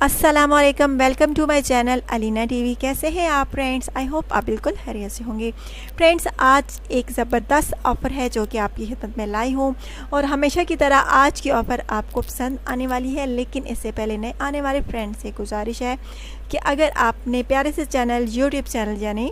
अस्सलामुअलैकुम, welcome to my channel Alina TV. कैसे हैं आप फ्रेंड्स? आई होप आप बिल्कुल खैरियत से होंगे। फ्रेंड्स, आज एक ज़बरदस्त ऑफ़र है जो कि आपकी खिदमत में लाई हूँ और हमेशा की तरह आज की ऑफ़र आपको पसंद आने वाली है। लेकिन इससे पहले नए आने वाले फ्रेंड्स से गुजारिश है कि अगर आपने प्यारे से चैनल यूट्यूब चैनल यानी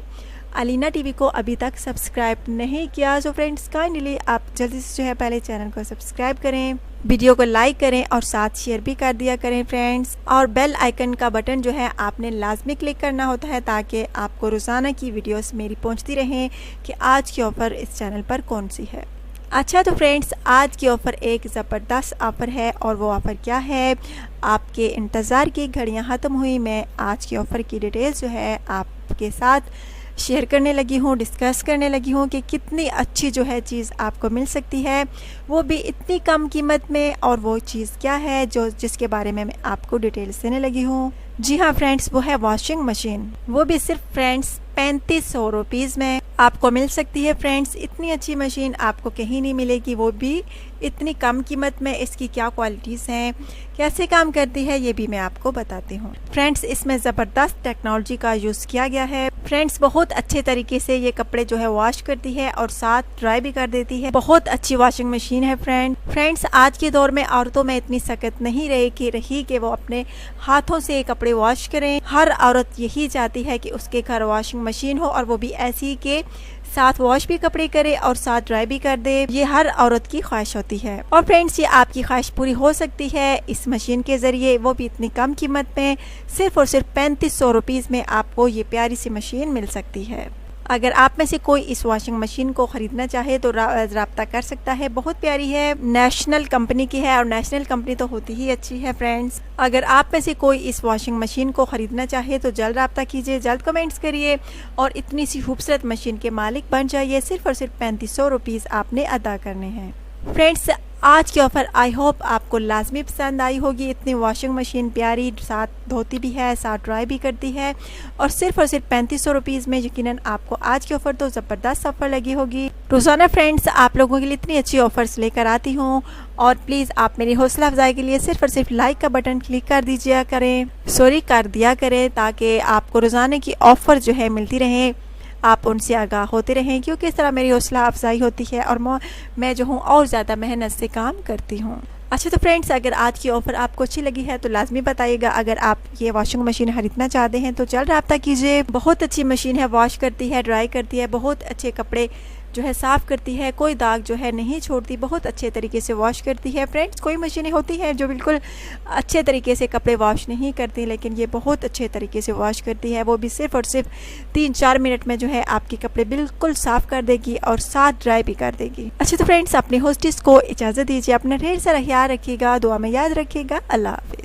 अलीना टीवी को अभी तक सब्सक्राइब नहीं किया तो फ्रेंड्स काइंडली आप जल्दी से जो है पहले चैनल को सब्सक्राइब करें, वीडियो को लाइक करें और साथ शेयर भी कर दिया करें फ्रेंड्स। और बेल आइकन का बटन जो है आपने लाजमी क्लिक करना होता है ताकि आपको रोज़ाना की वीडियोस मेरी पहुंचती रहें कि आज की ऑफ़र इस चैनल पर कौन सी है। अच्छा तो फ्रेंड्स, आज की ऑफ़र एक ज़बरदस्त ऑफ़र है और वो ऑफ़र क्या है, आपके इंतज़ार की घड़ियाँ ख़त्म हुई। मैं आज की ऑफ़र की डिटेल्स जो है आपके साथ शेयर करने लगी हूँ, डिस्कस करने लगी हूँ कि कितनी अच्छी जो है चीज़ आपको मिल सकती है, वो भी इतनी कम कीमत में। और वो चीज़ क्या है जिसके बारे में मैं आपको डिटेल्स देने लगी हूँ। जी हाँ फ्रेंड्स, वो है वॉशिंग मशीन। वो भी सिर्फ फ्रेंड्स 3500 रुपीज़ में आपको मिल सकती है। फ्रेंड्स, इतनी अच्छी मशीन आपको कहीं नहीं मिलेगी, वो भी इतनी कम कीमत में। इसकी क्या क्वालिटीज़ हैं, कैसे काम करती है, ये भी मैं आपको बताती हूँ। फ्रेंड्स, इसमें ज़बरदस्त टेक्नोलॉजी का यूज़ किया गया है। फ्रेंड्स, बहुत अच्छे तरीके से ये कपड़े जो है वॉश करती है और साथ ड्राई भी कर देती है। बहुत अच्छी वॉशिंग मशीन है फ्रेंड्स। आज के दौर में औरतों में इतनी सख्त नहीं रही कि वो अपने हाथों से कपड़े वॉश करें। हर औरत यही चाहती है कि उसके घर वॉशिंग मशीन हो और वो भी ऐसी के साथ वॉश भी कपड़े करे और साथ ड्राई भी कर दे। ये हर औरत की ख्वाहिश होती है और फ्रेंड्स ये आपकी ख्वाहिश पूरी हो सकती है इस मशीन के ज़रिए, वो भी इतनी कम कीमत में। सिर्फ और सिर्फ 3500 रुपीज़ में आपको ये प्यारी सी मशीन मिल सकती है। अगर आप में से कोई इस वॉशिंग मशीन को ख़रीदना चाहे तो रब्ता कर सकता है। बहुत प्यारी है, नेशनल कंपनी की है और नेशनल कंपनी तो होती ही अच्छी है फ्रेंड्स। अगर आप में से कोई इस वॉशिंग मशीन को ख़रीदना चाहे तो जल्द रब्ता कीजिए, जल्द कमेंट्स करिए और इतनी सी खूबसूरत मशीन के मालिक बन जाइए। सिर्फ और सिर्फ 3500 रुपीज़ आपने अदा करने हैं। फ्रेंड्स, आज की ऑफ़र आई होप आपको लाजमी पसंद आई होगी। इतनी वॉशिंग मशीन प्यारी, साथ धोती भी है, साथ ड्राई भी करती है और सिर्फ 3500 रुपीज़ में यकीनन आपको आज की ऑफ़र तो ज़बरदस्त ऑफ़र लगी होगी। रोज़ाना फ्रेंड्स आप लोगों के लिए इतनी अच्छी ऑफ़र्स लेकर आती हूँ और प्लीज़ आप मेरी हौसला अफजाई के लिए सिर्फ और सिर्फ लाइक का बटन क्लिक कर दिया करें ताकि आपको रोज़ाना की ऑफ़र जो है मिलती रहे, आप उनसे आगाह होते रहें, क्योंकि इस तरह मेरी हौसला अफजाई होती है और मैं जो हूँ और ज़्यादा मेहनत से काम करती हूँ। अच्छा तो फ्रेंड्स, अगर आज की ऑफ़र आपको अच्छी लगी है तो लाजमी बताइएगा। अगर आप ये वॉशिंग मशीन खरीदना चाहते हैं तो जल्द रब्ता कीजिए। बहुत अच्छी मशीन है, वॉश करती है, ड्राई करती है, बहुत अच्छे कपड़े जो है साफ़ करती है, कोई दाग जो है नहीं छोड़ती, बहुत अच्छे तरीके से वॉश करती है। फ्रेंड्स, कोई मशीनें होती हैं जो बिल्कुल अच्छे तरीके से कपड़े वॉश नहीं करती, लेकिन ये बहुत अच्छे तरीके से वॉश करती है। वो भी सिर्फ और सिर्फ 3-4 मिनट में जो है आपके कपड़े बिल्कुल साफ़ कर देगी और साथ ड्राई भी कर देगी। अच्छा तो फ्रेंड्स, अपने होस्टेस को इजाज़त दीजिए, अपना ढेर सारा ख्याल रखिएगा, दुआ में याद रखिएगा। अल्लाह हाफ़िज़।